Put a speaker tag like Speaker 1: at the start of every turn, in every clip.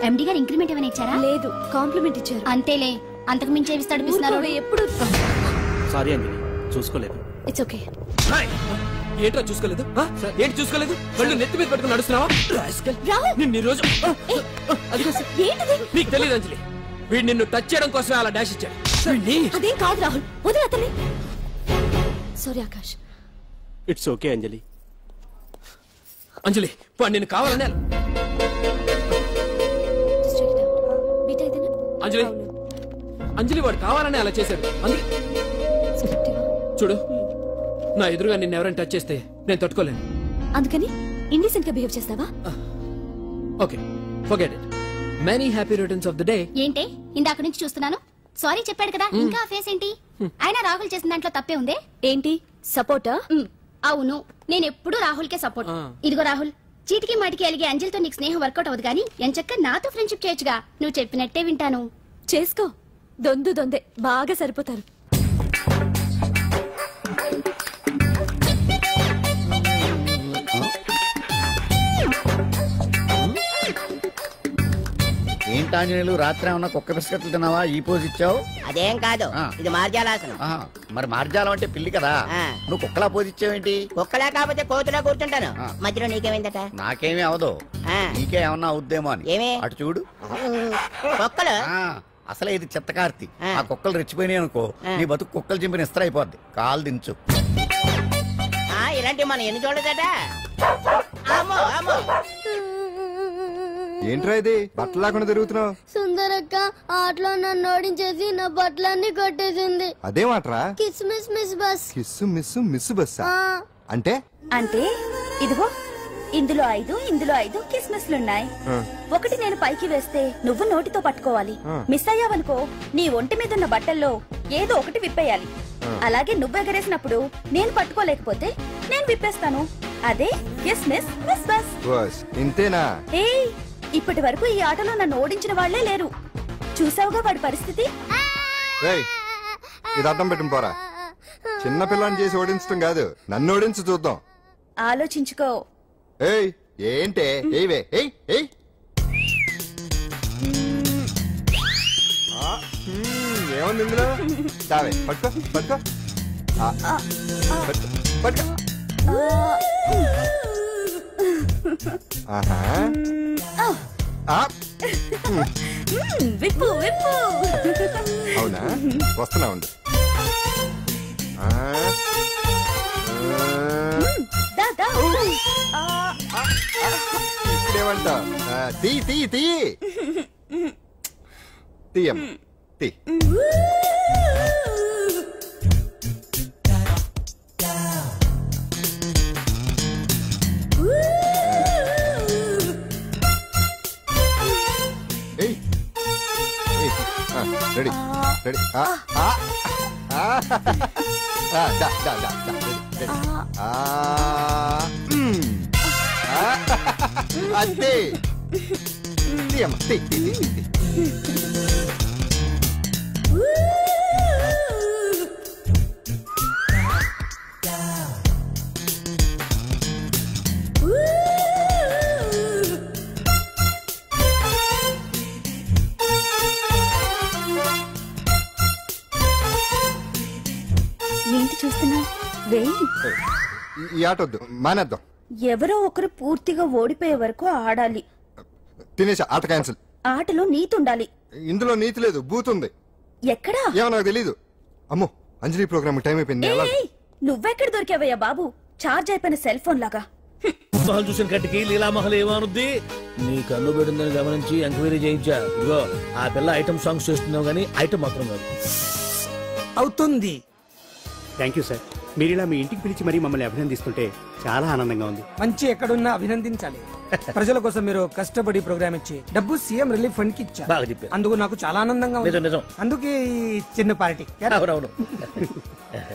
Speaker 1: ఎండి గారు ఇంక్రిమెంట్ ఏమైనా ఇచ్చారా?
Speaker 2: లేదు, కాంప్లిమెంట్ ఇచ్చారు.
Speaker 1: అంతేలే, అంతకు మించి ఏమిస్తాడు?
Speaker 2: ఎప్పుడు
Speaker 3: సారీ అంజలి, చూసుకోలేదు.
Speaker 2: It's okay.
Speaker 3: ఏంట్రా చూసుకోలేదు? ఏంటి చూసుకోలేదు? వాళ్ళు నెత్తి మీద పెట్టుకుని నడుస్తున్నావా? నిన్ను ఈ రోజు నీకు తెలియదు అంజలి, వీడు నిన్ను టచ్ చేయడం కోసమే అలా డాష్ ఇచ్చాడు.
Speaker 2: అదేం కాదు రాహుల్, వదిలే అతన్ని. సారీ ఆకాష్.
Speaker 3: ఇట్స్ ఓకే అంజలి. అంజలి వాడు నిన్ను కావాలనే అంజలి అంజలి వాడు కావాలనే అలా చేశాడు. అందుకే చూడు, నా ఎదురుగా నిన్ను ఎవరైనా టచ్ చేస్తే నేను తట్టుకోలేను.
Speaker 2: అందుకని ఇండిసెంట్ గా బిహేవ్ చేస్తావా?
Speaker 3: Okay, forget it. Many happy returns of the day.
Speaker 1: ఏంటి ఇందాక నుంచి చూస్తున్నాను? సారీ చెప్పాడు కదా, ఇంకా ఫేస్ ఏంటి? అయినా రాహుల్ చేసిన దాంట్లో తప్పే ఉందే.
Speaker 2: ఏంటి సపోర్టా?
Speaker 1: అవును, నేను ఎప్పుడు రాహుల్ కే సపోర్ట్. ఇదిగో రాహుల్, చీటికి మాటికి అలిగే అంజలితో నీకు స్నేహం వర్కౌట్ అవ్వదు గానీ ఎంచక్క నాతో ఫ్రెండ్షిప్ చేయొచ్చుగా. నువ్వు చెప్పినట్టే వింటాను.
Speaker 2: చేసుకో, దొందే బాగా సరిపోతారు.
Speaker 4: ఏంటాంజనేయులు, రాత్రి ఏమన్నా కుక్క బిస్కెట్లు తిన్నావా? ఈ పోజ్ ఇచ్చావు.
Speaker 5: అదేం కాదు, ఇది మార్జాలాసనం.
Speaker 4: మరి మార్జాలం అంటే పిల్లి కదా, నువ్వు కుక్కలా పోజ్ ఇచ్చావేంటి?
Speaker 5: కుక్కలా కాకపోతే కోతులా కూర్చుంటాను. మధ్యలో నీకేమైందట?
Speaker 4: నాకేమీ అవదు, నీకే ఏమన్నా అవుద్దేమో అని.
Speaker 5: ఏమే
Speaker 4: అటు చూడు.
Speaker 5: కుక్కలు
Speaker 4: అసలే ఇది చిత్తకార్తి. ఆ కుక్కలు రెచ్చిపోయినాయి అనుకో, నీ బతుకు కుక్కలు చింపిన ఇస్త్ర అయిపోద్ది. కాలు దించు.
Speaker 5: ఇలాంటివి మనం ఎన్ని చూడదట. అమ్మో అమ్మో,
Speaker 6: ఏంట్రా ఇది బట్టలు లేకుండా తిరుగుతున్నావు?
Speaker 7: సుందరక్క ఆటలో నన్ను ఓడించేసి నా బట్టలన్నీ కొట్టేసింది.
Speaker 6: అదేమాట్రా?
Speaker 7: Kiss miss miss bus.
Speaker 6: Kiss miss miss bus అంటే?
Speaker 2: అంటే ఇదిగో ఇందులో 5 కిస్మిస్లున్నాయి. ఒకటి నేను పైకి వేస్తే నువ్వు నోటితో పట్టుకోవాలి. మిస్ అయ్యావనుకో నీ ఒంటి మీద ఉన్న బట్టల్లో ఏదో ఒకటి విప్పేయాలి. అలాగే నువ్వు ఎగరేసినప్పుడు నేను పట్టుకోలేకపోతే నేను విప్పేస్తాను. అదే కిస్మిస్ మిస్ బస్.
Speaker 6: ఇంతేనా?
Speaker 2: ఏయ్, ఇప్పటి వరకు ఈ ఆటలో నన్ను ఓడించిన వాళ్లే లేరు. చూసావుగా వాడి పరిస్థితి.
Speaker 6: ఇది అర్థం పెట్టుకుని పోరా. చిన్న పిల్లని చేసి ఓడించడం కాదు, నన్ను ఓడించి చూద్దాం.
Speaker 2: ఆలోచించుకో.
Speaker 6: ఏయ్ ఏంటే? ఏవే ఏయ్ ఏయ్ ఏముంది ఇందులో? చావే పట్టుకో పట్టుకో పట్టుకో. ఆహా,
Speaker 2: విప్పు విప్పు.
Speaker 6: అవునా, వస్తున్నా ఉండు. ఇప్పుడేమంటా? తీ తీ తీ తీయం తీ. Ready ready. అదే తీయమ్మ తీ తీ తీ.
Speaker 2: ఏంటి చూస్తున్నావు? వేయి.
Speaker 6: ఈ ఆట వద్దు, మానేద్దాం.
Speaker 2: ఎవరో ఒకరు పూర్తిగా ఓడిపోయే వరకు ఆడాలి.
Speaker 6: తినేసా, ఆట క్యాన్సిల్.
Speaker 2: ఆటలో నీతి ఉండాలి.
Speaker 6: ఇందులో నీతి లేదు, బూత్ ఉంది.
Speaker 2: ఎక్కడా?
Speaker 6: ఏమో నాకు తెలీదు. అమ్మో, అంజలి ప్రోగ్రామ్ టైం అయిపోయింది.
Speaker 2: నువ్వెక్కడ దొరికావయ్యా బాబు? చార్జ్ అయిపోయిన సెల్ ఫోన్ లాగా.
Speaker 8: మొహాలు చూసిన కట్టికి లీలామహల్ ఏమనుద్ది? నీ కళ్ళు పెడుందని గమనించి ఎంక్వైరీ చేయించా. ఇగో ఆ పిల్ల ఐటమ్ సాంగ్స్ చేస్తున్నావు గానీ ఐటమ్ మాత్రం కాదు.
Speaker 9: అవుతుంది. Thank you sir. మీరు ఇలా మీ ఇంటికి పిలిచి మరీ మమ్మల్ని అభినందిస్తుంటే చాలా ఆనందంగా ఉంది.
Speaker 10: మంచి ఎక్కడున్నా అభినందించాలి. ప్రజల కోసం మీరు కష్టపడి ప్రోగ్రామ్ ఇచ్చి డబ్బు సీఎం రిలీఫ్ ఫండ్ కి ఇచ్చారు.
Speaker 8: బాగా చెప్పారు.
Speaker 10: అందుకు నాకు చాలా ఆనందంగా ఉంది.
Speaker 8: నిజం.
Speaker 10: అందుకే ఈ చిన్న పార్టీ.
Speaker 8: అవునవును.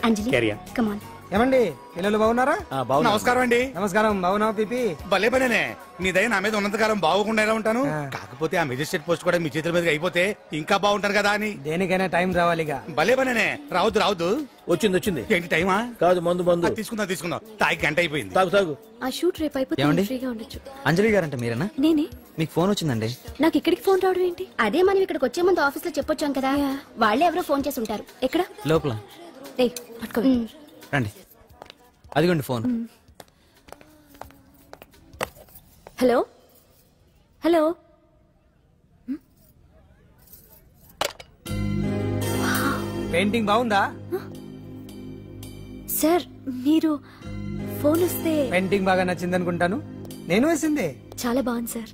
Speaker 1: అంజలి, కమ్ ఆన్.
Speaker 10: ఏమండి పిల్లలు బాగున్నారా?
Speaker 11: నమస్కారం అండి.
Speaker 10: నమస్కారం. బాగున్నావు పిపి?
Speaker 11: భలే పనేనే. మీ దయ నా మీద ఉన్నంతకాలం బాగుకుండా ఎలా ఉంటాను. కాకపోతే ఆ మెజిస్ట్రేట్ పోస్ట్ కూడా మీ చేతుల మీద అయిపోతే ఇంకా బాగుంటాను కదా అని.
Speaker 10: దేనికైనా టైం రావాలిగా.
Speaker 11: భలే పనేనే. రావద్దు.
Speaker 8: వచ్చింది.
Speaker 11: ఏంటి టైమా?
Speaker 8: కాదు మందు.
Speaker 11: తీసుకుందాం. తాగి గంట అయిపోయింది.
Speaker 8: తాగు.
Speaker 2: ఆ షూట్ రేపు అయిపోతే ఫ్రీగా ఉండొచ్చు.
Speaker 12: అంజలి గారంటే మీరేనా?
Speaker 2: నేనే.
Speaker 12: మీకు ఫోన్ వచ్చిందండి.
Speaker 2: నాకు ఇక్కడికి ఫోన్ రావడం ఏంటి?
Speaker 1: అదే మనం ఇక్కడికి వచ్చే ముందు ఆఫీస్ లో చెప్పొచ్చాం కదా, వాళ్ళే ఎవరో ఫోన్ చేసి ఉంటారు.
Speaker 2: ఎక్కడ?
Speaker 12: లోపల.
Speaker 2: పట్టుకో.
Speaker 12: రండి. అదిగోండి ఫోన్.
Speaker 2: హలో.
Speaker 10: పెయింటింగ్ బాగుందా
Speaker 2: సార్? మీరు ఫోన్ వస్తే
Speaker 10: పెయింటింగ్ బాగా నచ్చింది అనుకుంటాను. నేను వేసిందే.
Speaker 2: చాలా బాగుంది సార్.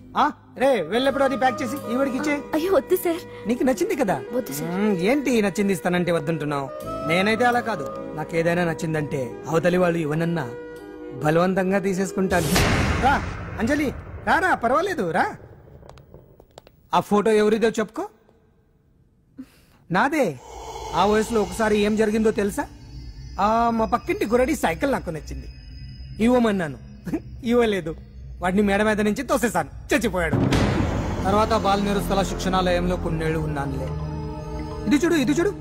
Speaker 10: రే వెళ్ళప్పుడు అది ప్యాక్ చేసి ఈవిడికి ఇచ్చే.
Speaker 2: అయ్యో వద్దు సార్.
Speaker 10: నీకు నచ్చింది కదా.
Speaker 2: వద్దు సార్.
Speaker 10: ఏంటి నచ్చింది ఇస్తానంటే వద్దంటున్నావు? నేనైతే అలా కాదు. నాకేదైనా నచ్చిందంటే అవతలి వాళ్ళు ఇవ్వనన్నా బలవంతంగా తీసేసుకుంటాను. రా అంజలి, రారా, పర్వాలేదు రా. ఆ ఫోటో ఎవరిదో చెప్పుకో. నాదే. ఆ వయసులో ఒకసారి ఏం జరిగిందో తెలుసా? మా పక్కింటి గురడి సైకిల్ నాకు నచ్చింది, ఇవ్వమన్నాను, ఇవ్వలేదు. వాడిని మేడ మీద నుంచి తోసేశాను, చచ్చిపోయాడు. తర్వాత బాల నిరుస్తల శిక్షణాలయంలో కొన్నేళ్లు ఉన్నానులే. ఇది చూడు,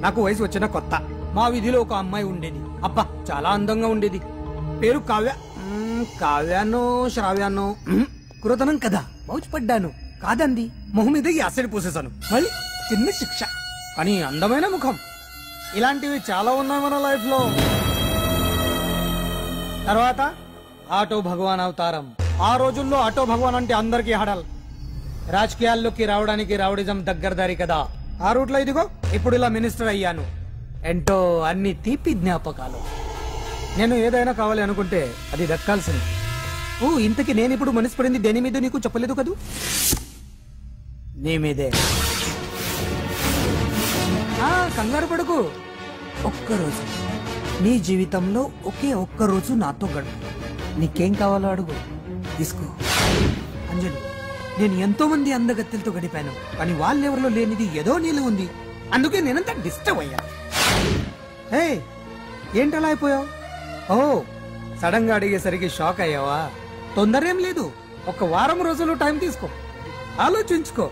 Speaker 10: నాకు వయసు వచ్చిన కొత్త. మా వీధిలో ఒక అమ్మాయి ఉండేది. అబ్బా చాలా అందంగా ఉండేది. పేరు కావ్యానో శ్రావ్యానో. కురతనం కదా, మౌచిపడ్డాను. కాదంది, మొహం మీద యాసిడ్ పూసేశాను. మళ్ళీ చిన్న శిక్ష, కానీ అందమైన ముఖం. ఇలాంటివి చాలా ఉన్నాయి మన లైఫ్ లో. తర్వాత ఆటో భగవాన్ అవతారం. ఆ రోజుల్లో ఆటో భగవాన్ అంటే అందరికీ హడల్. రాజకీయాల్లోకి రావడానికి రౌడిజం దగ్గరదారి కదా. ఆ రూట్లో ఇదిగో ఇప్పుడు ఇలా మినిస్టర్ అయ్యాను. ఏంటో అన్ని తీపి జ్ఞాపకాలు. నేను ఏదైనా కావాలి అనుకుంటే అది దక్కాల్సింది. ఇంతకీ నేను ఇప్పుడు మనసు పడింది దేని మీద నీకు చెప్పలేదు కదూ? నీ మీదే. కంగారు పడుకు. ఒక్కరోజు నీ జీవితంలో ఒకే ఒక్కరోజు నాతో గడుపు. నీకేం కావాలో అడుగు, తీసుకో. అంజలి, నేను ఎంతో మంది అందగత్తెలతో గడిపాను, కానీ వాళ్ళెవరిలో లేనిది ఏదో నీళ్ళు ఉంది. అందుకే నేనంతా డిస్టర్బ్ అయ్యా. ఏంటలా అయిపోయావు? సడన్ గా అడిగేసరికి షాక్ అయ్యావా? తొందరేం లేదు, ఒక వారం రోజులు టైం తీసుకో, ఆలోచించుకో.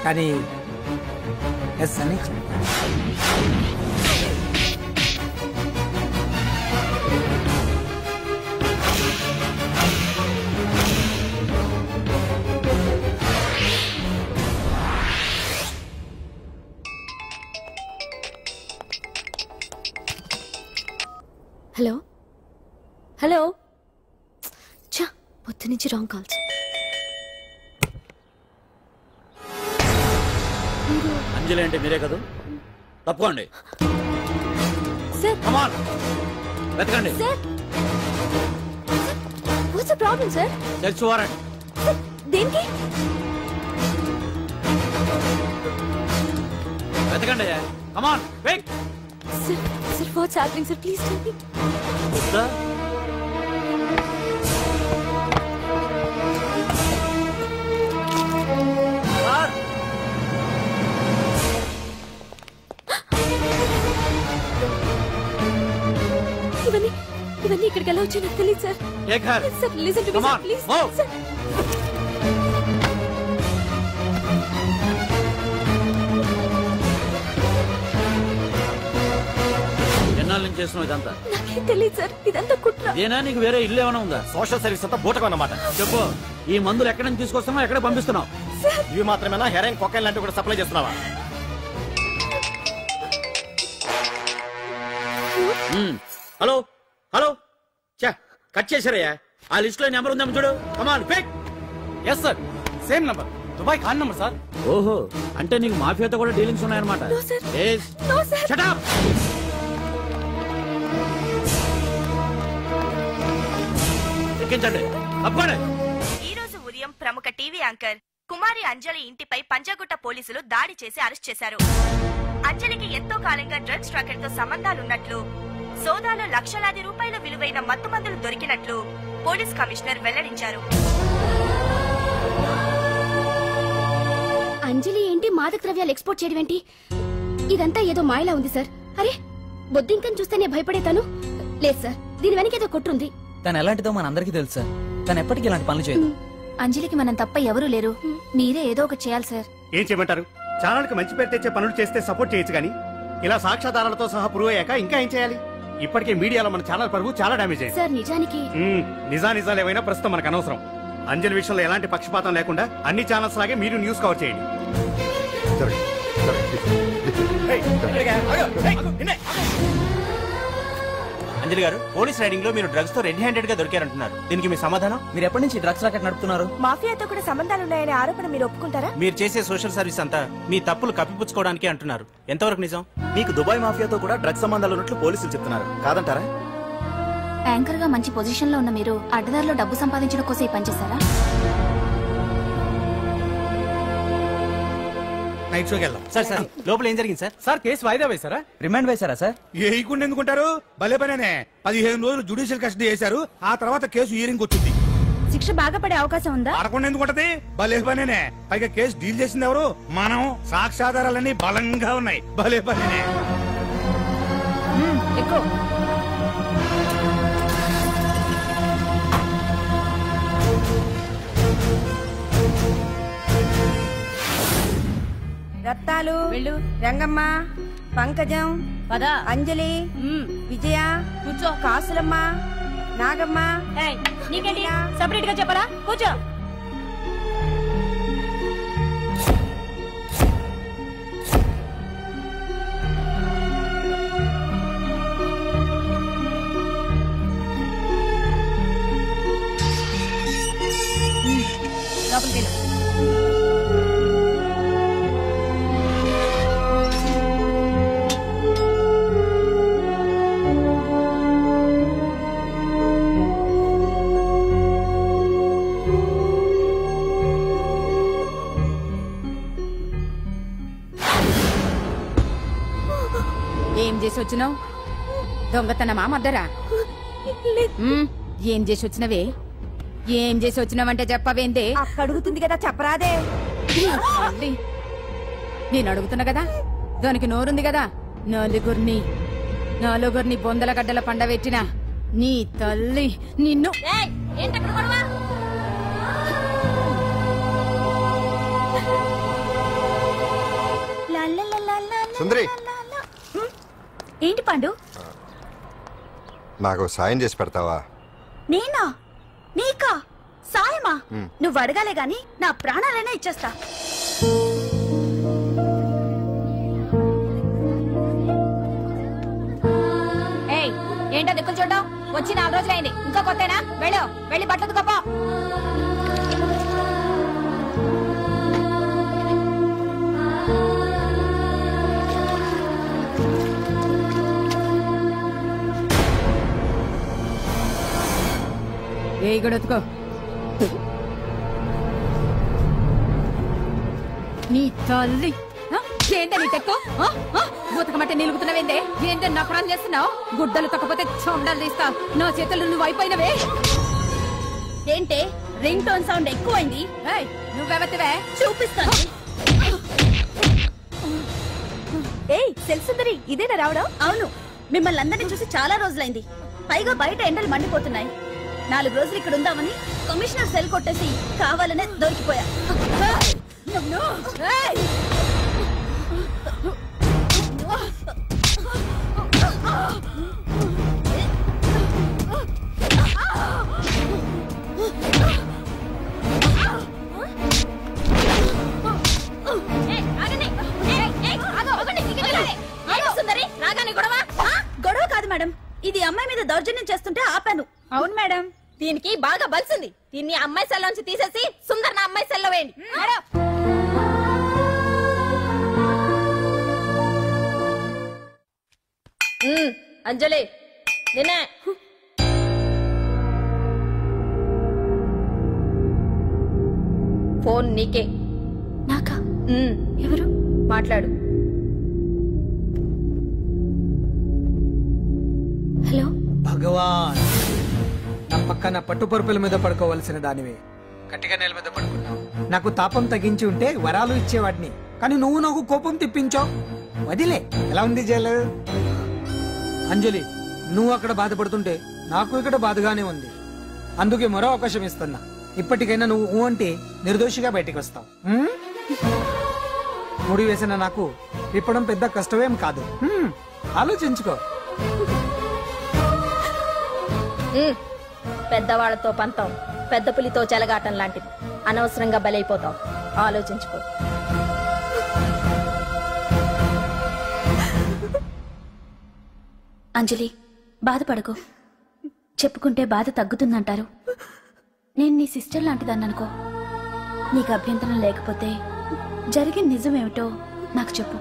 Speaker 10: కానీ ఎస్ అని
Speaker 2: హలో. పొద్దు నుంచి రాంగ్ కాల్స్.
Speaker 8: అంజలి అంటే మీరే కదా? తప్పుకోండి.
Speaker 2: సార్
Speaker 8: వెతకండి.
Speaker 2: Sir, what's the problem sir?
Speaker 8: Search warrant.
Speaker 2: దేనికి?
Speaker 8: వెతకండి. Come on, quick.
Speaker 2: Sir what's happening sir? Please tell me. ఇవన్నీ ఇక్కడికి ఎలా వచ్చి నాకు తెలియదు sir. Sir listen to me sir, please sir.
Speaker 8: ఎన్నాళ్ళ నుంచి చేస్తున్నావు ఇదంతా?
Speaker 2: నాకేం తెలియదు సార్, ఇదంతా కుట్ర.
Speaker 8: ఇదేనా నీకు వేరే ఇల్లు ఏమైనా ఉందా? సోషల్ సర్వీస్ అంతా బూటకం అన్నమాట. చెప్పు, ఈ మందులు ఎక్కడి నుంచి తీసుకొస్తున్నావు, ఎక్కడ పంపిస్తున్నావు?
Speaker 13: ఇవి మాత్రమేనా? హెరాయిన్, కొకైన్ లాంటివి కూడా సప్లై చేస్తున్నావా?
Speaker 8: హలో కట్ చేశారయ్యా. ఆ లిస్ట్ లో నెంబర్ ఉందేమో చూడు. Come on quick.
Speaker 13: Yes sir, same number, Dubai Khan number sir.
Speaker 8: ఓహో, అంటే నీకు మాఫియాతో కూడా డీలింగ్స్ ఉన్నాయన్నమాట. Shut up. ఎక్కించండి, తప్పండి.
Speaker 14: ఈ రోజు ఉదయం ప్రముఖ టీవీ యాంకర్ కుమారి అంజలి ఇంటిపై పంజాగుట్ట పోలీసులు దాడి చేసి అరెస్ట్ చేశారు. అంజలికి ఎంతో కాలంగా డ్రగ్స్ ట్రాకెట్ తో సంబంధాలున్నట్లు, సోదాలో లక్షలాది రూపాయల విలువైన మత్తు మందులు దొరికినట్లు పోలీస్ కమిషనర్ వెల్లడించారు.
Speaker 1: అంజలి ఏంటి మాదక ద్రవ్యాలు ఎక్స్పోర్ట్ చేయడం ఏంటి? ఇదంతా ఏదో మాయలా ఉంది సార్. అరే బొద్దింకని చూస్తే నేను భయపడేతాను. లేదు సార్, దీని వెనక ఏదో కొట్టుంది.
Speaker 12: తను ఎలాంటిదో మనందరికీ తెలుసు సార్. తను ఎప్పటికీ ఇలాంటి పనులు చేయదు.
Speaker 2: అంజలికి మనం తప్ప ఎవరూ లేరు. మీరే ఏదో ఒకటి చేయాలి సార్.
Speaker 9: ఏం చేయమంటారు? ఛానల్కి మంచి పేరు తెచ్చే పనులు చేస్తే సపోర్ట్ చేయొచ్చు కానీ ఇలా సాక్ష్యాధారాలతో సహా ప్రూవ్ అయ్యాక ఇంకా ఏం చేయాలి? ఇప్పటికే మీడియాలో మన ఛానల్ పరువు చాలా డ్యామేజ్ అయింది
Speaker 1: సార్. నిజానికి
Speaker 9: నిజాలు ఏమైనా ప్రస్తుతం మనకు అనవసరం. అంజలి విషయంలో ఎలాంటి పక్షపాతం లేకుండా అన్ని ఛానల్స్ లాగే మీరు న్యూస్ కవర్ చేయండి.
Speaker 15: అంజలి గారు, పోలీస్ రైడింగ్ లో మీరు డ్రగ్స్ తో రెడ్ హ్యాండెడ్ గా దొరికారంటున్నారు. దీనికి మీ సమాధానం?
Speaker 12: మీరు ఎప్పటి నుంచి డ్రగ్స్ రాకెట్ నడుపుతున్నారు?
Speaker 14: మాఫియాతో కూడా సంబంధాలున్నాయనే ఆరోపణ మీరు ఒప్పుకుంటారా?
Speaker 15: మీరు చేసే సోషల్ సర్వీస్ అంతా మీ తప్పులు కప్పిపుచ్చుకోవడానికి అంటున్నారు. ఎంతవరకు నిజం?
Speaker 12: మీకు దుబాయ్ మాఫియాతో కూడా డ్రగ్స్ సంబంధాలు ఉన్నట్లు పోలీసులు చెప్తున్నారు. కాదంటారా?
Speaker 2: యాంకర్ గా మంచి పొజిషన్ లో ఉన్న మీరు అడ్డదారిలో డబ్బు సంపాదించడం కోసం ఈ పనిచేస్తారా?
Speaker 11: నైట్ షోకి వెళ్దాం.
Speaker 15: సార్ సార్, లోపల ఏం జరిగింది సార్?
Speaker 13: సార్ కేసు వాయిదా వేశారా?
Speaker 12: రిమాండ్ వేశారా సార్?
Speaker 11: ఏయకుండా ఎందుకుంటారు? భలే పనేనే. 15 రోజులు జుడిషియల్ కస్టడీ చేశారు. ఆ తర్వాత కేసు హియరింగ్ వచ్చింది.
Speaker 2: శిక్ష బాగా పడే అవకాశం ఉందా?
Speaker 11: పడకుండా ఎందుకుంటది? భలే పనేనే. పైగా కేసు డీల్ చేసింది ఎవరు? మనం. సాక్ష్యాధారాలన్నీ బలంగా ఉన్నాయి. భలే పనేనే.
Speaker 2: ఎక్కువ
Speaker 14: రత్తాలు, రంగమ్మ, పంకజం, అంజలి, విజయ, కూర్చో, కాసులమ్మ, నాగమ్మ.
Speaker 2: నీకేంటి సపరేట్ గా చెప్పరా? కూర్చో. లోపలికి వెళ్ళు.
Speaker 16: ఏం చేసి వచ్చినావు? దొంగతనమా మద్దరా? ఏం చేసి వచ్చినవే? ఏం చేసి వచ్చినావంటే చెప్పవేందే?
Speaker 14: అడుగుతుంది కదా, చెప్పరాదే.
Speaker 16: నేను అడుగుతున్నా కదా, దానికి నోరుంది కదా. నలుగురిని బొందల గడ్డల పండబెట్టిన నీ తల్లి నిన్ను.
Speaker 6: సుందరి,
Speaker 2: ఏంటి పండు?
Speaker 6: నాకు సాయం చేసి పెడతావా?
Speaker 2: నేనా? నీకా సాయమా? నువ్వు అడగాలే గాని నా ప్రాణాలైనా ఇచ్చేస్తా.
Speaker 16: ఏంటో దిక్కులు చూడడం? వచ్చి 4 రోజులైంది, ఇంకా కొత్తేనా? వెళ్ళి బట్టలు కప్ప. ఏ గడతుకో. నీ తల్లి ఏంటని టెక్కు బూతకమంటే నిలుగుతున్నావేందే? ఏంటని నకరం చేస్తున్నావు? గుడ్డలు తక్కపోతే చొండలు తీస్తా. నా చేతులు నువ్వు అయిపోయినవే.
Speaker 2: ఏంటే రింగ్ టోన్ సౌండ్ ఎక్కువైంది?
Speaker 16: నువ్వెవతివే?
Speaker 2: చూపిస్తాను. ఏయ్ సెల్సుందరి, ఇదేనా రావడం? అవును, మిమ్మల్ని అందరినీ చూసి చాలా రోజులైంది. పైగా బయట ఎండలు మండిపోతున్నాయి. 4 రోజులు ఇక్కడ ఉందామని కమిషనర్ సెల్ కొట్టేసి కావాలనే దొరికిపోయా. గొడవ కాదు మేడం, ఇది అమ్మాయి మీద దౌర్జన్యం చేస్తుంటే ఆపాను.
Speaker 16: అవును మేడం, దీనికి బాగా బలిసింది. దీన్ని అమ్మాయి సెల్లోంచి తీసేసి సుందర్ నా అమ్మాయి సెల్లో వేయండి. అంజలి నిన్నే. ఫోన్ నీకే.
Speaker 2: నాకా? ఎవరు?
Speaker 16: మాట్లాడు.
Speaker 2: హలో.
Speaker 10: భగవాన్, నా పక్కన పట్టుపరుపుల మీద పడుకోవలసిన దానివే గట్టిగా నేల మీద పడుకున్నావు. నాకు తాపం తగ్గించి ఉంటే వరాలు ఇచ్చేవాడిని, కానీ నువ్వు నాకు కోపం తెప్పించావు. వదిలే. ఎలా ఉంది జైలు? అంజలి, నువ్వు అక్కడ బాధపడుతుంటే నాకు ఇక్కడ బాధగానే ఉంది. అందుకే మరో అవకాశం ఇస్తున్నా. ఇప్పటికైనా నువ్వు అంటే నిర్దోషిగా బయటికి వస్తావు. ముడి వేసిన నాకు విప్పడం పెద్ద కష్టమేం కాదు. ఆలోచించుకో.
Speaker 2: పెద్దవాళ్లతో పంతం పెద్ద పులితో చెలగాటం లాంటిది. అనవసరంగా బలైపోతావు. ఆలోచించుకో. అంజలి, బాధపడకు. చెప్పుకుంటే బాధ తగ్గుతుందంటారు. నేను నీ సిస్టర్ లాంటిదన్ననుకో. నీకు అభ్యంతరం లేకపోతే జరిగిన నిజమేమిటో నాకు చెప్పు.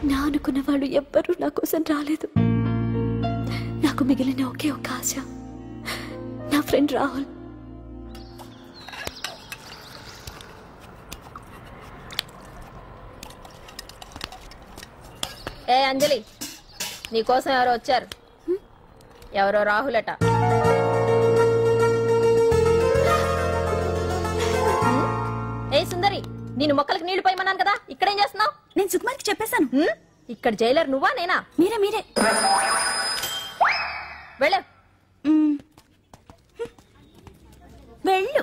Speaker 2: నా అనుకున్న వాళ్ళు ఎవ్వరూ నా కోసం రాలేదు. నాకు మిగిలిన ఒకే ఒక ఆశ, నా ఫ్రెండ్ రాహుల్. ఏ అంజలి, నీకోసం ఎవరో వచ్చారు. ఎవరో రాహుల్ అట. ఏ సుందరి, నేను మొక్కలకు నీళ్లు పోయమన్నాను కదా, ఇక్కడేం చేస్తున్నావు? నేను సుకుమార్కి చెప్పేశాను. ఇక్కడ జైలర్ నువ్వా నేనా? మీరే. వెళ్ళు. వెళ్ళు.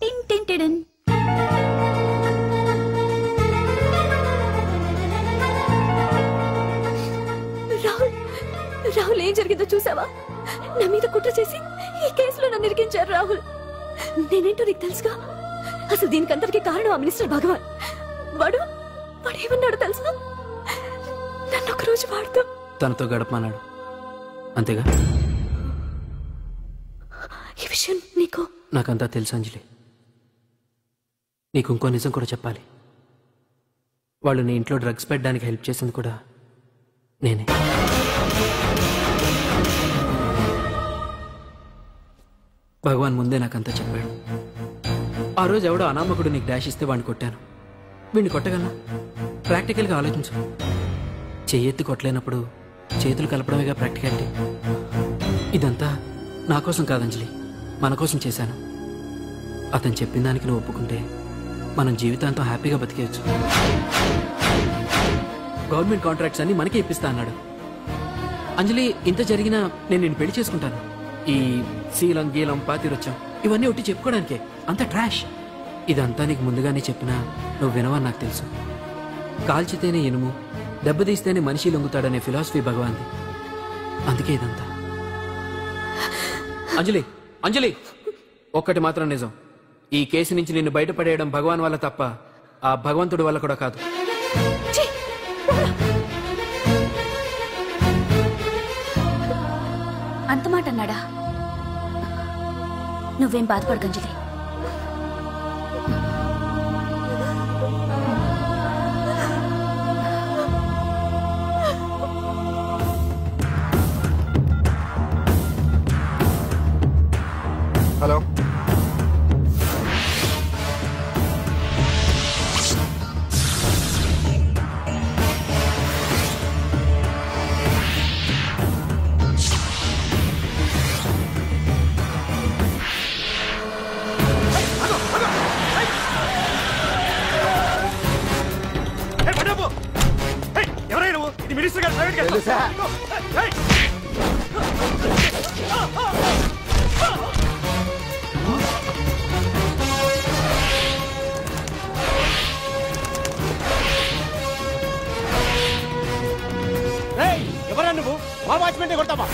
Speaker 2: టిన్ టిన్ టిన్. రాహుల్, ఏం జరిగిందో చూసావా? నా మీద కుట్ర చేసి ఈ కేసులో నన్ను ఇరికించారు రాహుల్. నేనేంటో నీకు తెలుసుగా. అసలు దీనికంతటికీ కారణం ఆ మినిస్టర్ భగవాన్. వాడు ఏమన్నాడు తెలుసా? నన్ను ఒక రోజు వాడుతూ
Speaker 3: తనతో గడపమన్నాడు, అంతేగా?
Speaker 2: ఈ విషయం నీకు?
Speaker 3: నాకంతా తెలుసు అంజలి. నీకు ఇంకో నిజం కూడా చెప్పాలి. వాళ్ళు నీ ఇంట్లో డ్రగ్స్ పెట్టడానికి హెల్ప్ చేసింది కూడా నేనే. భగవాన్ ముందే నాకంతా చెప్పాడు. ఆ రోజు ఎవడో అనామకుడు నీకు డాష్ ఇస్తే వాడిని కొట్టాను. వీడిని కొట్టగలనా? ప్రాక్టికల్గా ఆలోచించు. చెయ్యెత్తి కొట్టలేనప్పుడు చేతులు కలపడమేగా ప్రాక్టికాలిటీ. ఇదంతా నా కోసం కాదంజలి, మన కోసం చేశాను. అతను చెప్పిన దానికి నువ్వు ఒప్పుకుంటే మనం జీవితాంతం హ్యాపీగా బతికేయచ్చు. గవర్నమెంట్ కాంట్రాక్ట్స్ అన్ని మనకే ఇప్పిస్తా అన్నాడు. అంజలి, ఇంత జరిగినా నేను నిన్ను పెళ్లి చేసుకుంటాను. ఈ శీలం గీలం పాతిరొచ్చాం ఇవన్నీ ఒట్టి చెప్పుకోవడానికే. అంత ట్రాష్. ఇదంతా నీకు ముందుగానే చెప్పినా నువ్వు వినవని నాకు తెలుసు. కాల్చితేనే ఇనుము, దెబ్బతీస్తేనే మనిషి లొంగుతాడనే ఫిలాసఫీ భగవాన్ది. అందుకే ఇదంతా. అంజలి, ఒక్కటి మాత్రం నిజం. ఈ కేసు నుంచి నిన్ను బయటపడేయడం భగవాన్ వల్ల తప్ప ఆ భగవంతుడి వల్ల కూడా కాదు.
Speaker 2: అంత మాట అన్నాడా? నువ్వేం బాధపడకంజలి.
Speaker 6: హలో,
Speaker 9: ఎవరైనా నువ్వు? ఇది మినిస్టర్ గారు ప్రైవేట్
Speaker 15: ఎవరా నువ్వు? మా వాచ్మెన్ కొడతావా?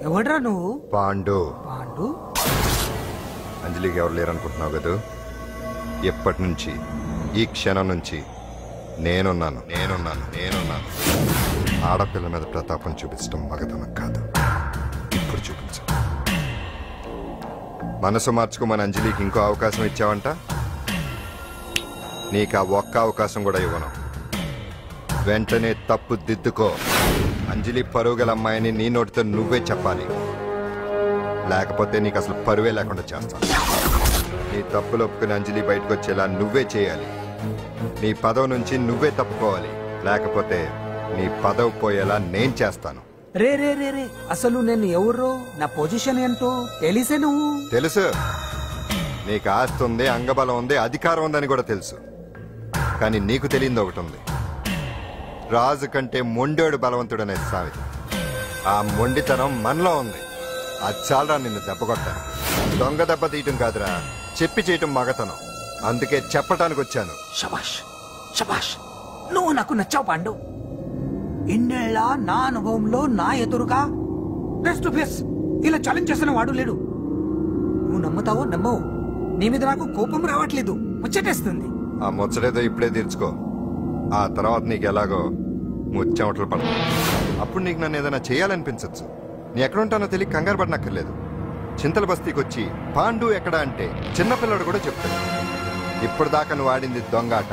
Speaker 10: ఎవడ్రా నువ్వు?
Speaker 6: పాండు.
Speaker 10: పాండు?
Speaker 6: అంజలికి ఎవరు లేరనుకుంటున్నావు కదా? ఎప్పటి నుంచి, ఈ క్షణం నుంచి నేనున్నాను. ఆడపిల్ల మీద ప్రతాపం చూపించడం మగతనం కాదు. ఇప్పుడు చూపించు. మనసు మార్చుకోమని అంజలికి ఇంకో అవకాశం ఇచ్చావంట. నీకు ఆ ఒక్క అవకాశం కూడా ఇవ్వను. వెంటనే తప్పు దిద్దుకో. అంజలి పరువుగల అమ్మాయిని నీ నోటితో నువ్వే చెప్పాలి, లేకపోతే నీకు అసలు పరువే లేకుండా చేస్తాను. నీ తప్పులు ఒప్పుకుని అంజలి బయటకు వచ్చేలా నువ్వే చేయాలి. నీ పదవి నుంచి నువ్వే తప్పుకోవాలి, లేకపోతే నీ పదవి పోయేలా నేను చేస్తాను.
Speaker 10: రే రే రే రే అసలు నేను ఎవరో, నా పొజిషన్ ఏంటో తెలిసే నువ్వు?
Speaker 6: తెలుసు. నీకు ఆస్తి ఉంది, అంగబలం ఉంది, అధికారం ఉందని కూడా తెలుసు. కానీ నీకు తెలియదు ఒకటి ఉంది. రాజు కంటే మొండోడు బలవంతుడనే సామెత. ఆ మొండితనం మనలో ఉంది. అది చాలరా నిన్ను దెబ్బకొట్టాను. దొంగ దెబ్బ తీయటం కాదురా, చెప్పి చేయటం మగతనం. అందుకే చెప్పటానికి వచ్చాను.
Speaker 10: శబాష్ శబాష్, నువ్వు నాకు నచ్చావు పాండు. ఇన్నేళ్ళ నా అనుభవంలో నా ఎదురుగా ఫేస్ టు ఫేస్ ఇలా ఛాలెంజ్ చేసిన వాడు లేడు. నువ్వు నమ్ముతావో నమ్మవు, నీ మీద నాకు కోపం రావట్లేదు, ముచ్చటేస్తుంది.
Speaker 6: ఆ ముచ్చటేదో ఇప్పుడే తీర్చుకో. ఆ తర్వాత నీకు ఎలాగో ముచ్చెమటలు పడతాయి. అప్పుడు నీకు నన్ను ఏదైనా చేయాలనిపించచ్చు. నీ ఎక్కడుంటానో తెలియ కంగారు పడనక్కర్లేదు. చింతల బస్తీకి వచ్చి పాండు ఎక్కడా అంటే చిన్నపిల్లడు కూడా చెప్తాడు. ఇప్పుడు దాకా నువ్వు ఆడింది దొంగ ఆట.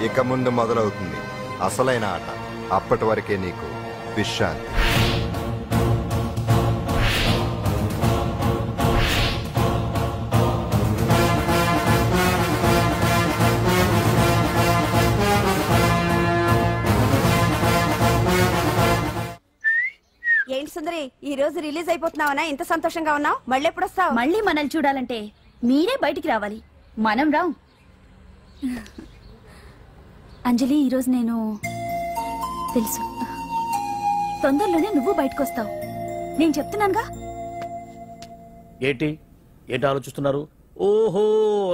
Speaker 6: ఇక ముందు మొదలవుతుంది అసలైన ఆట. అప్పటి వరకే నీకు విశ్రాంతి.
Speaker 2: ఏంటి సుందరి, ఈ రోజు రిలీజ్ అయిపోతున్నావనా? ఇంత సంతోషంగా ఉన్నావు? మళ్ళీ ఎప్పుడు వస్తావు? మళ్ళీ మనల్ని చూడాలంటే మీరే బయటికి రావాలి, మనం రాం. అంజలి, ఈరోజు నేను తెలుసు తొందరలోనే నువ్వు బయటకు వస్తావు, నేను చెప్తున్నానుగా.
Speaker 8: ఏంటి ఆలోచిస్తున్నారు? ఓహో,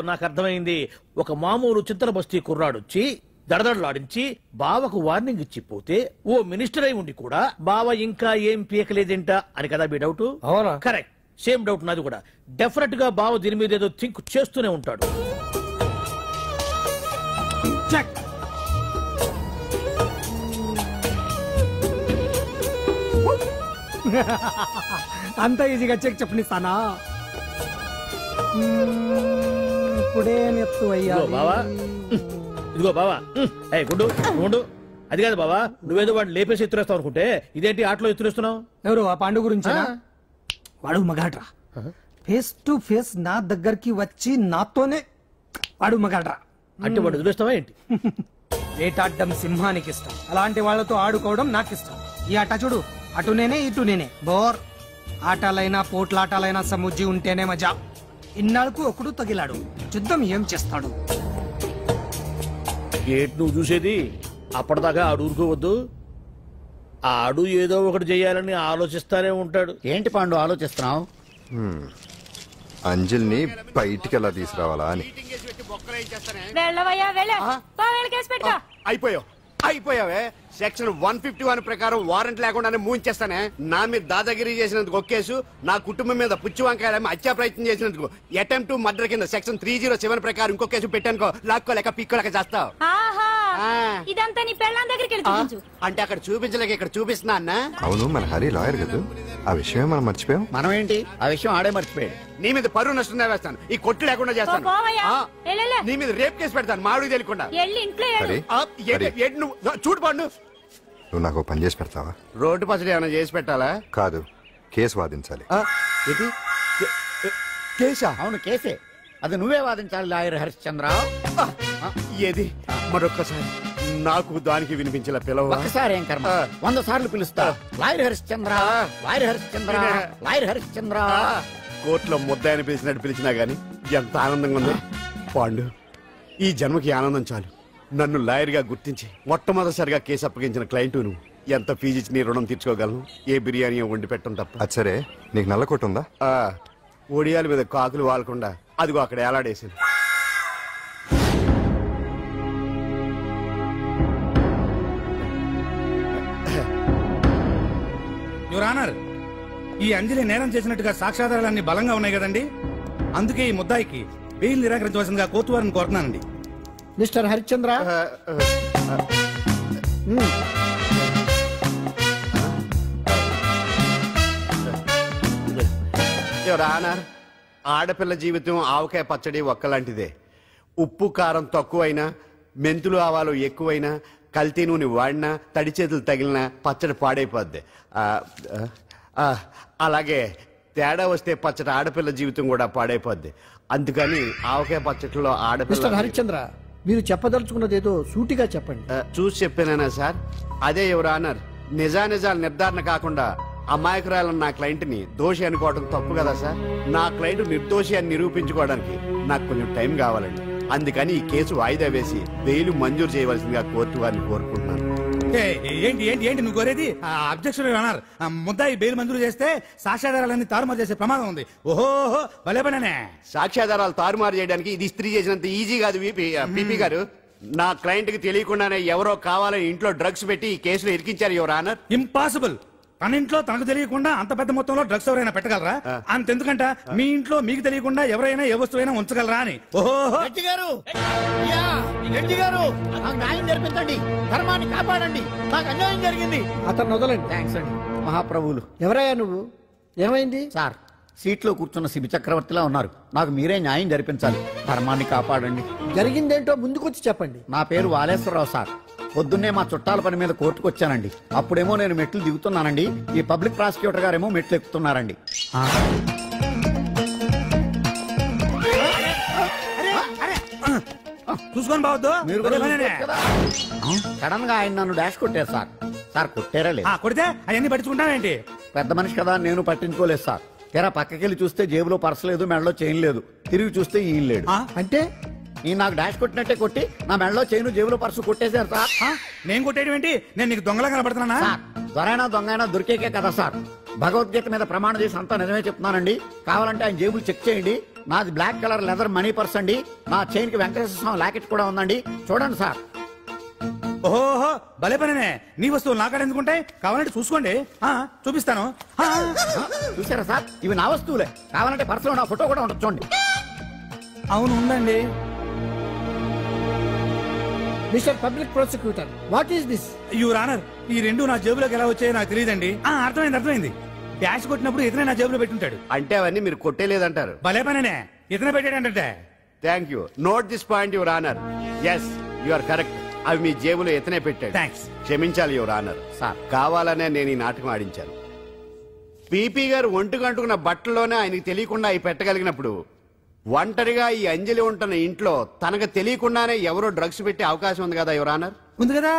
Speaker 8: నాకు అర్థమైంది. ఒక మామూలు చింతల బస్తీ కుర్రాడొచ్చి దడదడలాడించి బావకు వార్నింగ్ ఇచ్చిపోతే ఓ మినిస్టర్ అయి ఉండి కూడా బావ ఇంకా ఏం పీకలేదేంట అని కదా మీ డౌట్?
Speaker 10: అవునా?
Speaker 8: కరెక్ట్, సేమ్ డౌట్ నాది కూడా. డెఫినెట్ గా బావ దీని మీద ఏదో థింక్ చేస్తూనే ఉంటాడు.
Speaker 10: అంత ఈజీగా చెక్ చెప్పనిస్తానా? ఇప్పుడే నెత్తు అయ్యా.
Speaker 8: ఇదిగో బావా, గుండు అది కాదు బావా, నువ్వేదో వాడిని లేపేసి ఎత్తురేస్తావు అనుకుంటే ఇదేంటి ఆటలో ఎత్తురేస్తున్నావు?
Speaker 10: ఎవరు ఆ పాండు గురించి? వాడు మగాడ్రా, ఫేస్ టు ఫేస్ నా దగ్గరికి వచ్చి నాతోనే. వాడు మగాడ్రా
Speaker 8: అంటే వాడు ఎదురేస్తావా ఏంటి?
Speaker 10: వేటాడ్డం సింహానికి ఇష్టం, అలాంటి వాళ్ళతో ఆడుకోవడం నాకు ఇష్టం. ఈ ఆట చూడు, అటు నేనే ఇటు నేనే. బోర్. ఆటలైనా పోట్లాటాలైనా సముజ్జి ఉంటేనే మజా. ఇన్నాళ్ళకు ఒకడు తగిలాడు, యుద్ధం ఏం చేస్తాడు?
Speaker 8: ఏంటి నువ్వు చూసేది? అప్పటిదాకా ఆడు ఊరుకోవద్దు. ఆడు ఏదో ఒకటి చెయ్యాలని ఆలోచిస్తానే ఉంటాడు.
Speaker 4: ఏంటి పాండు ఆలోచిస్తున్నావు?
Speaker 6: అంజలిని బయటికి ఎలా తీసుకురావాలా అని.
Speaker 9: అయిపోయావే. సెక్షన్ 151 ప్రకారం వారెంట్ లేకుండానే మూయించేస్తానే. నా మీద దాదాగిరి చేసినందుకు ఒక కేసు, నా కుటుంబం మీద పుచ్చి వంకాయలు హత్యా ప్రయత్నం చేసినందుకు అటెంప్ట్ టు మర్డర్ కింద సెక్షన్ 307 ప్రకారం ఇంకో కేసు పెట్టానుకో, లాక్కోలేక పిక్కోలేక చేస్తావు.
Speaker 2: ఇదంతా నీ పెళ్ళాం దగ్గరికి వెళ్ళి
Speaker 9: అంటే అక్కడ చూపించలేక ఇక్కడ చూపిస్తున్నా అన్న.
Speaker 6: అవును, మన హరి లాయర్ కదా, ఆ విషయమే మనం మర్చిపోయాం.
Speaker 4: మనం ఏంటి ఆ విషయం ఆడే మర్చిపోయాడు.
Speaker 9: నీ మీద పరువు నష్టం వేస్తాను, ఈ కొట్టు లేకుండా చేస్తాను. నీ మీద రేప్ కేసు పెడతాను మాడు తెలియకుండా. చూడు పండు,
Speaker 6: నువ్వు నాకు పని చేసి పెడతావా?
Speaker 9: రోడ్డు పసడి ఏమైనా చేసి పెట్టాలా?
Speaker 6: కాదు, కేసు వాదించాలి.
Speaker 4: కేసా? అవును కేసే. అది నువ్వే వాదించాలి లాయర్ హరిశ్చంద్ర.
Speaker 9: ఏది మరొక్కసారి నాకు దానికి వినిపించిన పిలవ.
Speaker 4: ఒక్కసారి ఏం కర్మ, 100 సార్లు పిలుస్తా. Lawyer Harishchandra, lawyer Harishchandra, lawyer Harishchandra.
Speaker 9: కోర్టులో ముద్దాయని పిలిచినట్టు పిలిచినా గాని ఎంత ఆనందంగా ఉంది. పాండు, ఈ జన్మకి ఆనందం చాలు. నన్ను లాయర్ గా గుర్తించి మొట్టమొదటిసారిగా కేసు అప్పగించిన క్లయింట్ నువ్వు. ఎంత ఫీజు ఇచ్చి నీ రుణం తీర్చుకోగలను? ఏ బిర్యానీ వండి పెట్టడం తప్ప.
Speaker 6: అది సరే, నీకు నల్ల కొట్టు ఉందా?
Speaker 9: ఒడియాల మీద కాకులు వాలకుండా అదిగో అక్కడ ఏలాడేసింది.
Speaker 11: యువర్ ఆనర్, ఈ అంజలి నేరం చేసినట్టుగా సాక్ష్యాధారాలన్నీ బలంగా ఉన్నాయి కదండి. అందుకే ఈ ముద్దాయికి బెయిల్ నిరాకరించవలసిందిగా కోర్టు వారిని కోరుతున్నానండి.
Speaker 17: మిస్టర్ హరిశ్చంద్ర,
Speaker 9: ఆడపిల్ల జీవితం ఆవకాయ పచ్చడి ఒక్కలాంటిదే. ఉప్పు కారం తక్కువైనా, మెంతులు ఆవాలు ఎక్కువైనా, కల్తీ నూనె వాడినా, తడి చేతులు తగిలినా పచ్చడి పాడైపోద్ది. అలాగే తేడా వస్తే పచ్చడి ఆడపిల్ల జీవితం కూడా పాడైపోద్ది. అందుకని ఆవకాయ పచ్చడిలో
Speaker 17: మిస్టర్ హరిశ్చంద్ర, మీరు చెప్పదలుచుకున్నది ఏదో సూటిగా చెప్పండి.
Speaker 9: చూసి చెప్పానా సార్? అదే యువర్ ఆనర్, నిజానిజాలు నిర్ధారణ కాకుండా అమాయకురాలను నా క్లయింట్ ని దోషి అనుకోవడం తప్పు కదా సార్. నా క్లయింట్ నిర్దోషి అని నిరూపించుకోవడానికి నాకు కొంచెం టైం కావాలండి. అందుకని ఈ కేసు వాయిదా వేసి బెయిల్ మంజూరు చేయవలసిందిగా కోర్టు వారిని కోరుకుంటున్నాను.
Speaker 11: ఏంటి ఏంటి ఏంటి నువ్వు కోరేది? అబ్జెక్షన్ అన్నారు. ముద్దాయి బెయిల్ మంజూరు చేస్తే సాక్ష్యాధారాలన్నీ తారుమారు చేసే ప్రమాదం ఉంది. ఓహో భలే పనేనే.
Speaker 9: సాక్ష్యాధారాలు తారుమారు చేయడానికి ఇది ఇస్త్రీ చేసినంత ఈజీ కాదు పీపీ గారు. నా క్లయింట్ కి తెలియకుండానే ఎవరో కావాలని ఇంట్లో డ్రగ్స్ పెట్టి ఈ కేసులో ఇరికించారు యువర్ ఆనర్.
Speaker 11: ఇంపాసిబుల్. తన ఇంట్లో తనకు తెలియకుండా అంత పెద్ద మొత్తంలో డ్రగ్స్ ఎవరైనా పెట్టగలరా? అంతెందుకంట మీ ఇంట్లో మీకు తెలియకుండా ఎవరైనా ఏ వస్తువైనా ఉంచగలరా అని. ఓహో
Speaker 4: న్యాయం జరిపించండి, ధర్మాన్ని కాపాడండి, నాకు అన్యాయం జరిగింది.
Speaker 17: అతను వదలండి.
Speaker 4: థ్యాంక్స్ అండి మహాప్రభువులు.
Speaker 17: ఎవరయ్యా నువ్వు? ఏమైంది?
Speaker 4: సార్, సీట్లో కూర్చున్న శిబి చక్రవర్తిలా ఉన్నారు. నాకు మీరే న్యాయం జరిపించాలి, ధర్మాన్ని కాపాడండి.
Speaker 17: జరిగిందేంటో ముందుకొచ్చి చెప్పండి.
Speaker 4: నా పేరు వాలేశ్వరరావు సార్. పొద్దున్నే మా చుట్టాల పని మీద కోర్టుకు వచ్చానండి. అప్పుడేమో నేను మెట్లు దిగుతున్నానండి, ఈ పబ్లిక్ ప్రాసిక్యూటర్ గారేమో మెట్లు ఎక్కుతున్నారండి.
Speaker 11: చూసుకొని బావద్దు.
Speaker 4: మీరు సడన్ గా ఆయన నన్ను డాష్ కొట్టారు సార్. సార్ కొట్టారా లేదు?
Speaker 11: కొడితే అవన్నీ పట్టించుకుంటావేంటి?
Speaker 4: పెద్ద మనిషి కదా నేను పట్టించుకోలేదు సార్. తెరా పక్కకెళ్ళి చూస్తే జేబులో పర్స్ లేదు, మెడలో చైన్ లేదు. తిరిగి చూస్తే ఈయన లేడు.
Speaker 17: అంటే
Speaker 4: నేను నాకు డాష్ కొట్టినట్టే కొట్టి నా మెడలో చైన్ జేబులో పర్సు కొట్టేశారు సార్.
Speaker 11: నేను కొట్టేయడం ఏంటి? నేను నీకు దొంగలా కనబడుతున్నా?
Speaker 4: దొరైనా దొంగైనా దొరికేకే కదా సార్. భగవద్గీత మీద ప్రమాణం చేసి అంతా నిజమే చెప్తున్నానండి. కావాలంటే ఆయన జేబులు చెక్ చేయండి. నాది black colour leather money purse అండి. నా చైన్ కి వెంకటేశ్వర స్వామి లాకెట్ కూడా ఉందండి. చూడండి సార్.
Speaker 11: ఓహో భలే పనే. నీ వస్తువులు నాకాడ ఎందుకుంటాయి? కావాలంటే చూసుకోండి, చూపిస్తాను.
Speaker 4: చూసారా సార్, ఇవి నా వస్తువులే. కావాలంటే పర్సులో నా ఫోటో కూడా ఉంటుంది, చూడండి.
Speaker 11: అవును ఉందండి.
Speaker 17: Mister public prosecutor, what is this?
Speaker 11: Your honour, ఈ రెండు నా జేబులోకి ఎలా వచ్చాయో నాకు తెలియదండి. అర్థమైంది. డాష్ కొట్టినప్పుడు ఇతనే నా జేబులో పెట్టుంటాడు.
Speaker 9: అంటే అవన్నీ మీరు కొట్టేలేదంటారు?
Speaker 11: భలే పనే, ఇతనే పెట్టాడంటే.
Speaker 9: Thank you. Note this point your honour. Yes, you are correct. అవి మీ జేబులో ఇతనే పెట్టాడు.
Speaker 11: థ్యాంక్స్.
Speaker 9: క్షమించాలి యువర్ ఆనర్. సార్, కావాలనే నేను ఈ నాటకం ఆడించాను. పీపీ గారు ఒంటికంటుకున్న బట్టల్లోనే ఆయనకి తెలియకుండా అవి పెట్టగలిగినప్పుడు, ఒంటరిగా ఈ అంజలి ఉంటున్న ఇంట్లో తనకు తెలియకుండానే ఎవరో డ్రగ్స్ పెట్టే అవకాశం ఉంది కదా యువర్ ఆనర్?
Speaker 11: ఉంది కదా.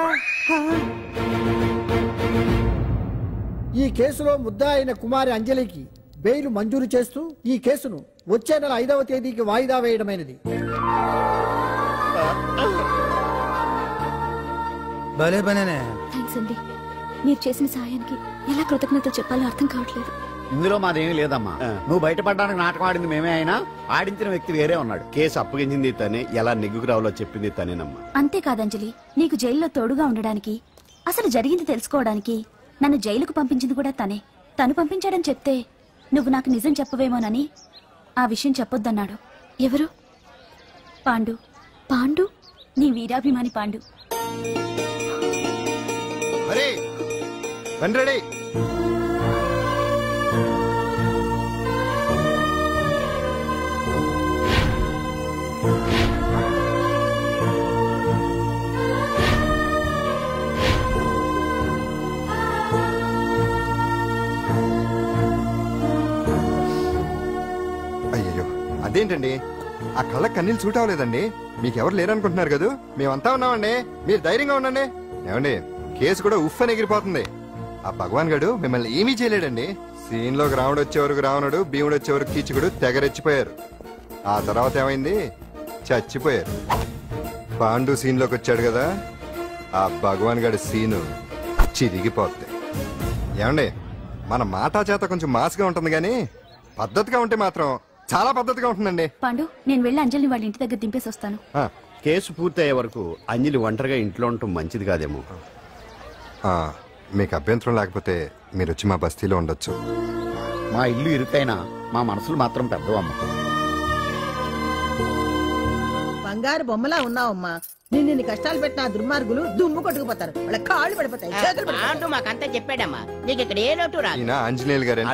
Speaker 17: ఈ కేసులో ముద్దా అయిన కుమారి అంజలికి బెయిల్ మంజూరు చేస్తూ ఈ కేసును వచ్చే నెల 5వ తేదీకి వాయిదా వేయడమైనది.
Speaker 11: భలే పనేనే.
Speaker 2: థాంక్స్ అండి. మీరు చేసిన సహాయానికి ఎలా కృతజ్ఞతలు చెప్పాలో అర్థం కావట్లేదు.
Speaker 4: ఇందులో మాదేమీ లేదమ్మా. నువ్వు బయటపడడానికి నాటకం ఆడింది మేమే అయినా ఆడించిన వ్యక్తి వేరే ఉన్నాడు. కేసు అప్పగించింది తనే, ఎలా నెగ్గుకు రావాలో చెప్పింది తనేనమ్మా.
Speaker 2: అంతేకాదంజలి, నీకు జైల్లో తోడుగా ఉండడానికి, అసలు జరిగింది తెలుసుకోవడానికి నన్ను జైలుకు పంపించింది కూడా తనే. తను పంపించాడని చెప్తే నువ్వు నాకు నిజం చెప్పవేమోనని ఆ విషయం చెప్పొద్దన్నాడు. ఎవరు? పాండు. పాండు, నీ వీరాభిమాని పాండు.
Speaker 6: అయ్యో, అదేంటండి ఆ కళ్ళ కన్నీళ్ళు సూట్ అవ్వలేదండి. మీకెవరు లేరనుకుంటున్నారు కదా, మేమంతా ఉన్నామండి. మీరు ధైర్యంగా ఉండండి. ఏమండి, కేసు కూడా ఉఫ్ అని ఎగిరిపోతుంది. ఆ భగవాన్ గడు మిమ్మల్ని ఏమీ చేయలేడండి. సీన్ లోకి రావణుడు వచ్చేవరకు రావణుడు, భీముడు వచ్చేవరకు కీచుకుడు తెగరెచ్చిపోయారు. ఆ తర్వాత ఏమైంది? చచ్చిపోయారు. పాండు సీన్ లోకి వచ్చాడు కదా, ఆ భగవాన్ గడి సీను చిరిగిపోద్ది. ఏమండి, మన మాటా చేత కొంచెం మాస్గా ఉంటుంది కానీ పద్ధతిగా ఉంటే మాత్రం చాలా పద్ధతిగా ఉంటుందండి.
Speaker 2: పాండు, నేను వెళ్ళి అంజలిని వాళ్ళ ఇంటి దగ్గర దింపేసి వస్తాను.
Speaker 9: కేసు పూర్తయ్యే వరకు అంజలి ఒంటరిగా ఇంట్లో ఉండటం మంచిది కాదేమో.
Speaker 6: మీకు అభ్యంతరం లేకపోతే మీరు వచ్చి మా బస్తీలో ఉండొచ్చు.
Speaker 4: మా ఇల్లు ఇరుకైనా మా మనసులు మాత్రం పెద్దవమ్మ.
Speaker 18: బంగారు బొమ్మలా ఉన్నావమ్మా. నిన్ను కష్టాలు పెట్టిన దుర్మార్గులు దుమ్ము కొట్టుకుపోతారు, వాళ్ళ కాళ్ళు పడిపోతాయి, చేతులు పడిపోతాయి.
Speaker 5: మాకంతా చెప్పాడమ్మా, నీకు ఇక్కడ ఏ లోటు రాదు.
Speaker 6: ఆంజనేయులు గారు